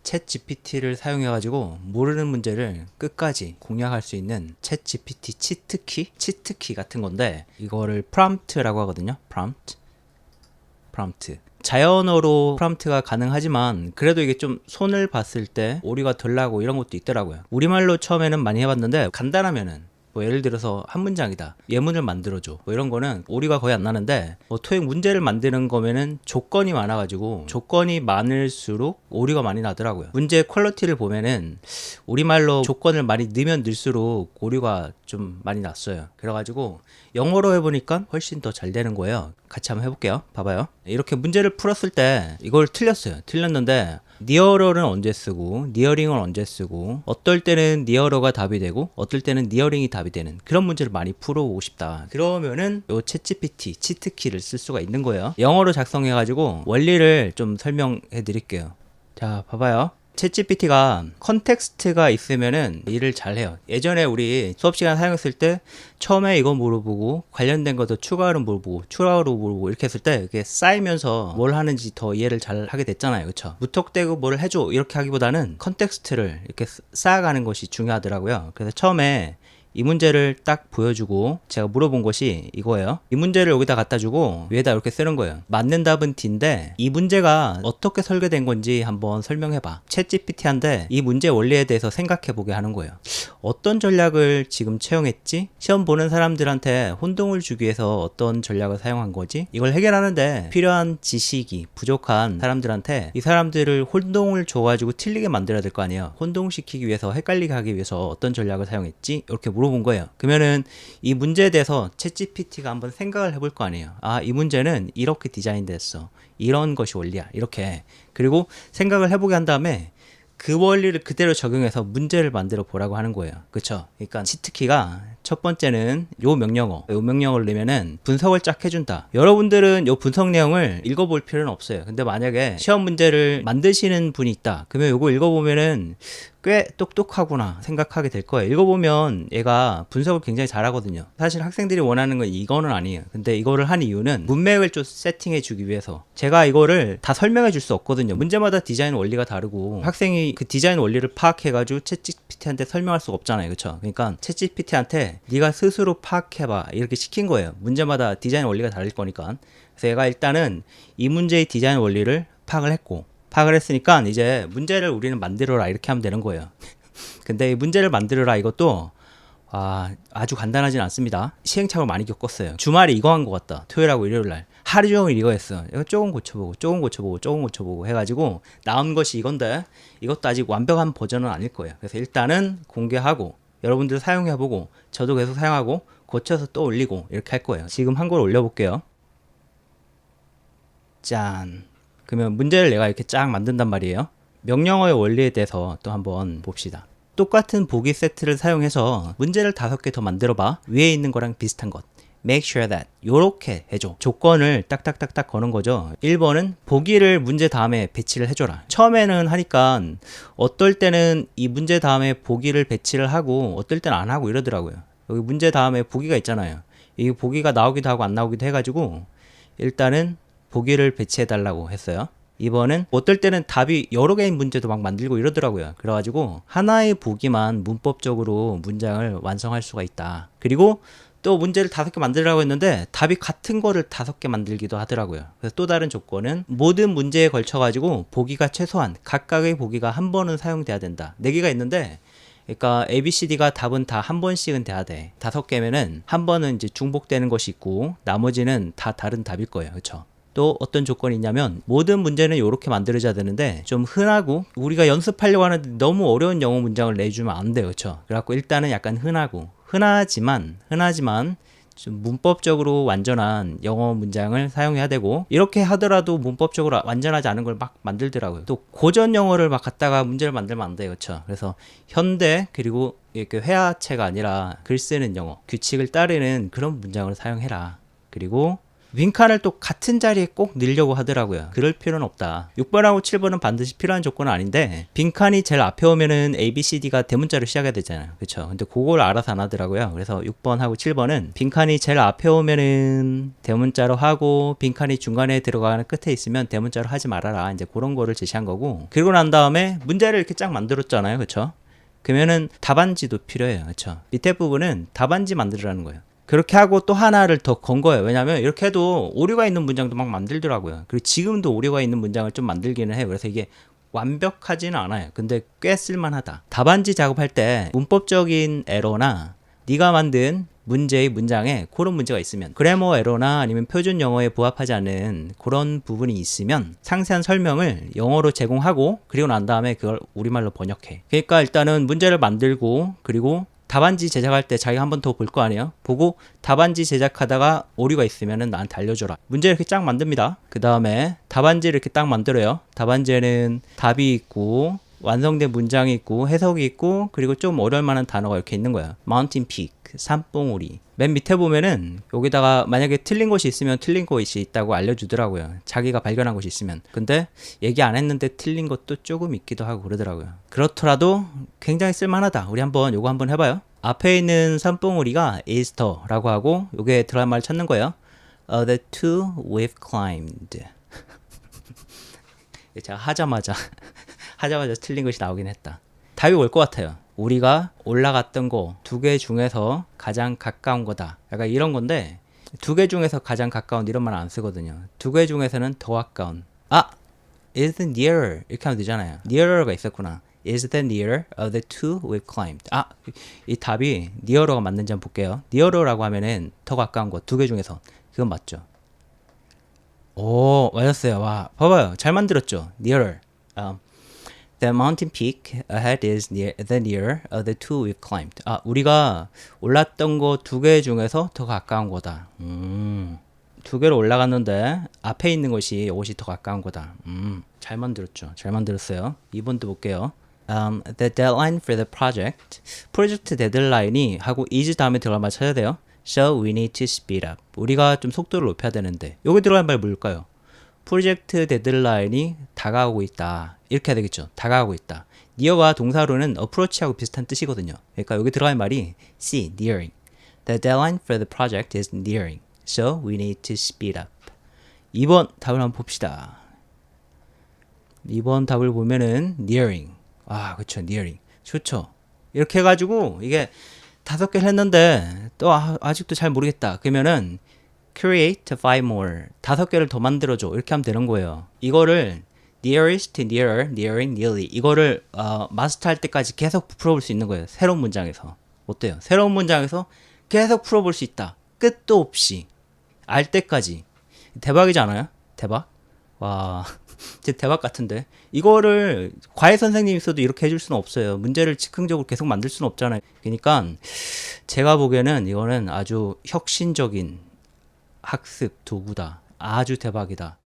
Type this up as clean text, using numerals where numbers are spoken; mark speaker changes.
Speaker 1: 챗 GPT를 사용해가지고 모르는 문제를 끝까지 공략할 수 있는 챗 GPT 치트키 같은 건데, 이거를 프롬프트라고 하거든요. 프롬프트. 자연어로 프롬프트가 가능하지만 그래도 이게 좀 손을 봤을 때 오류가 덜 나고 이런 것도 있더라고요. 우리말로 처음에는 많이 해봤는데, 간단하면은 뭐 예를 들어서 한 문장이다, 예문을 만들어줘, 뭐 이런 거는 오류가 거의 안 나는데, 뭐 토익 문제를 만드는 거면은 조건이 많아가지고 조건이 많을수록 오류가 많이 나더라고요. 문제 퀄리티를 보면은 우리말로 조건을 많이 넣으면 넣을수록 오류가 좀 많이 났어요. 그래가지고 영어로 해보니까 훨씬 더 잘 되는 거예요. 같이 한번 해볼게요. 봐봐요. 이렇게 문제를 풀었을 때 이걸 틀렸는데 니어러는 언제 쓰고 니어링은 언제 쓰고, 어떨 때는 니어러가 답이 되고 어떨 때는 니어링이 답이 되는 그런 문제를 많이 풀어보고 싶다, 그러면은 요 챗GPT 치트키를 쓸 수가 있는 거예요. 영어로 작성해 가지고 원리를 좀 설명해 드릴게요. 자, 봐봐요. 챗GPT가 컨텍스트가 있으면은 일을 잘해요. 예전에 우리 수업 시간 사용했을 때 처음에 이거 물어보고 관련된 것도 추가로 물어보고 이렇게 했을 때 이게 쌓이면서 뭘 하는지 더 이해를 잘 하게 됐잖아요. 그쵸? 무턱대고 뭘 해줘 이렇게 하기보다는 컨텍스트를 이렇게 쌓아가는 것이 중요하더라고요. 그래서 처음에 이 문제를 딱 보여주고 제가 물어본 것이 이거예요. 이 문제를 여기다 갖다 주고 위에다 이렇게 쓰는 거예요. 맞는 답은 D인데 이 문제가 어떻게 설계된 건지 한번 설명해봐. 챗GPT한테 이 문제 원리에 대해서 생각해보게 하는 거예요. 어떤 전략을 지금 채용했지? 시험 보는 사람들한테 혼동을 주기 위해서 어떤 전략을 사용한 거지? 이걸 해결하는데 필요한 지식이 부족한 사람들한테 이 사람들을 혼동을 줘가지고 틀리게 만들어야 될 거 아니에요. 혼동시키기 위해서, 헷갈리게 하기 위해서 어떤 전략을 사용했지? 이렇게 물어본 거예요. 그러면은 이 문제에 대해서 챗GPT가 한번 생각을 해볼 거 아니에요. 아, 이 문제는 이렇게 디자인됐어, 이런 것이 원리야, 이렇게. 그리고 생각을 해보게 한 다음에 그 원리를 그대로 적용해서 문제를 만들어 보라고 하는 거예요. 그쵸? 그러니까 치트키가 첫 번째는 요 명령어를 넣으면은 분석을 쫙 해준다. 여러분들은 요 분석 내용을 읽어볼 필요는 없어요. 근데 만약에 시험 문제를 만드시는 분이 있다, 그러면 요거 읽어보면은 꽤 똑똑하구나 생각하게 될 거예요. 읽어보면 얘가 분석을 굉장히 잘하거든요. 사실 학생들이 원하는 건 이거는 아니에요. 근데 이거를 한 이유는 문맥을 좀 세팅해 주기 위해서. 제가 이거를 다 설명해 줄 수 없거든요. 문제마다 디자인 원리가 다르고 학생이 그 디자인 원리를 파악해가지고 챗GPT한테 설명할 수가 없잖아요. 그쵸? 그러니까 챗GPT한테 네가 스스로 파악해봐 이렇게 시킨 거예요. 문제마다 디자인 원리가 다를 거니까. 그래서 얘가 일단은 이 문제의 디자인 원리를 파악을 했으니까 이제 문제를 우리는 만들어라 이렇게 하면 되는 거예요. 근데 이 문제를 만들어라 이것도 아주 간단하진 않습니다. 시행착오를 많이 겪었어요. 주말에 이거 한 것 같다. 토요일하고 일요일날 하루 종일 이거 했어. 이거 조금 고쳐보고 해가지고 나온 것이 이건데, 이것도 아직 완벽한 버전은 아닐 거예요. 그래서 일단은 공개하고 여러분들 사용해보고 저도 계속 사용하고 고쳐서 또 올리고 이렇게 할 거예요. 지금 한 걸 올려볼게요. 짠. 그러면 문제를 내가 이렇게 쫙 만든단 말이에요. 명령어의 원리에 대해서 또 한번 봅시다. 똑같은 보기 세트를 사용해서 문제를 5개 더 만들어봐. 위에 있는 거랑 비슷한 것. Make sure that. 요렇게 해줘. 조건을 딱딱딱딱 거는 거죠. 1번은 보기를 문제 다음에 배치를 해줘라. 처음에는 하니까 어떨 때는 이 문제 다음에 보기를 배치를 하고 어떨 때는 안 하고 이러더라고요. 여기 문제 다음에 보기가 있잖아요. 이 보기가 나오기도 하고 안 나오기도 해가지고 일단은 보기를 배치해 달라고 했어요. 2번은 어떨 때는 답이 여러 개인 문제도 막 만들고 이러더라고요. 그래가지고 하나의 보기만 문법적으로 문장을 완성할 수가 있다. 그리고 또 문제를 5개 만들라고 했는데 답이 같은 거를 5개 만들기도 하더라고요. 그래서 또 다른 조건은 모든 문제에 걸쳐가지고 보기가 최소한 각각의 보기가 한 번은 사용돼야 된다. 4개가 있는데 그러니까 ABCD가 답은 다 한 번씩은 돼야 돼. 5개면은 한 번은 이제 중복되는 것이 있고 나머지는 다 다른 답일 거예요. 그렇죠? 또 어떤 조건이 있냐면 모든 문제는 이렇게 만들어져야 되는데 좀 흔하고 우리가 연습하려고 하는데 너무 어려운 영어 문장을 내주면 안 돼요. 그렇죠? 그래갖고 일단은 약간 흔하지만 좀 문법적으로 완전한 영어 문장을 사용해야 되고, 이렇게 하더라도 문법적으로 완전하지 않은 걸 막 만들더라고요. 또 고전 영어를 막 갖다가 문제를 만들면 안 돼요. 그렇죠? 그래서 현대 그리고 이렇게 회화체가 아니라 글 쓰는 영어 규칙을 따르는 그런 문장을 사용해라. 그리고 빈칸을 또 같은 자리에 꼭 넣으려고 하더라고요. 그럴 필요는 없다. 6번하고 7번은 반드시 필요한 조건은 아닌데 빈칸이 제일 앞에 오면은 A, B, C, D가 대문자로 시작해야 되잖아요. 그쵸? 근데 그걸 알아서 안 하더라고요. 그래서 6번하고 7번은 빈칸이 제일 앞에 오면은 대문자로 하고 빈칸이 중간에 들어가는 끝에 있으면 대문자로 하지 말아라. 이제 그런 거를 제시한 거고, 그리고 난 다음에 문제를 이렇게 쫙 만들었잖아요. 그쵸? 그러면은 답안지도 필요해요. 그쵸? 밑에 부분은 답안지 만들으라는 거예요. 그렇게 하고 또 하나를 더 건 거예요. 왜냐면 이렇게 해도 오류가 있는 문장도 막 만들더라고요. 그리고 지금도 오류가 있는 문장을 좀 만들기는 해요. 그래서 이게 완벽하지는 않아요. 근데 꽤 쓸만하다. 답안지 작업할 때 문법적인 에러나 네가 만든 문제의 문장에 그런 문제가 있으면, 그래머 에러나 아니면 표준 영어에 부합하지 않는 그런 부분이 있으면 상세한 설명을 영어로 제공하고, 그리고 난 다음에 그걸 우리말로 번역해. 그러니까 일단은 문제를 만들고, 그리고 답안지 제작할 때 자기가 한 번 더 볼 거 아니에요? 보고 답안지 제작하다가 오류가 있으면은 나한테 알려줘라. 문제 이렇게 쫙 만듭니다. 그 다음에 답안지를 이렇게 딱 만들어요. 답안지에는 답이 있고 완성된 문장이 있고 해석이 있고, 그리고 좀 어려울 만한 단어가 이렇게 있는 거예요. Mountain Peak, 산봉우리. 맨 밑에 보면은 여기다가 만약에 틀린 것이 있으면 틀린 것이 있다고 알려주더라고요. 자기가 발견한 것이 있으면. 근데 얘기 안 했는데 틀린 것도 조금 있기도 하고 그러더라고요. 그렇더라도 굉장히 쓸만하다. 우리 한번 요거 한번 해봐요. 앞에 있는 산봉우리가 Easter라고 하고, 요게 들어갈 말을 찾는 거예요. The two we've climbed. 제가 하자마자 틀린 것이 나오긴 했다. 답이 올 것 같아요. 우리가 올라갔던 거 두 개 중에서 가장 가까운 거다. 약간 이런 건데, 두 개 중에서 가장 가까운 이런 말 안 쓰거든요. 두 개 중에서는 더 가까운. is the nearer 이렇게 하면 되잖아요. nearer가 있었구나. is the nearer of the two we've climbed. 이 답이 nearer가 맞는지 한번 볼게요. nearer라고 하면은 더 가까운 거 두 개 중에서, 그건 맞죠. 오, 맞았어요. 와, 봐봐요. 잘 만들었죠. nearer. The mountain peak ahead is the nearer of the two we've climbed. 우리가 올랐던 거 두 개 중에서 더 가까운 거다. 두 개로 올라갔는데 앞에 있는 것이 이것이 더 가까운 거다. 잘 만들었죠. 잘 만들었어요. 2번도 볼게요. The deadline for the project. 프로젝트 데드라인이 하고 is 다음에 들어갈 말 찾아야 돼요. So we need to speed up. 우리가 좀 속도를 높여야 되는데, 여기 들어갈 말 뭘까요? 프로젝트 데드라인이 다가오고 있다. 이렇게 해야 되겠죠. 다가오고 있다. near가 동사로는 approach하고 비슷한 뜻이거든요. 그러니까 여기 들어갈 말이 see, nearing. The deadline for the project is nearing. So we need to speed up. 2번 답을 한번 봅시다. 2번 답을 보면은 nearing. 그쵸. nearing. 좋죠. 이렇게 해가지고 이게 5개를 했는데 또 아직도 잘 모르겠다. 그러면은 create 5 more. 5개를 더 만들어줘. 이렇게 하면 되는 거예요. 이거를 nearest, nearer, nearing, nearly. 이거를 마스터할 때까지 계속 풀어볼 수 있는 거예요. 새로운 문장에서. 어때요? 새로운 문장에서 계속 풀어볼 수 있다. 끝도 없이. 알 때까지. 대박이지 않아요? 대박? 와, 진짜 대박 같은데. 이거를 과외 선생님이 있어도 이렇게 해줄 수는 없어요. 문제를 즉흥적으로 계속 만들 수는 없잖아요. 그러니까 제가 보기에는 이거는 아주 혁신적인 학습 도구다. 아주 대박이다.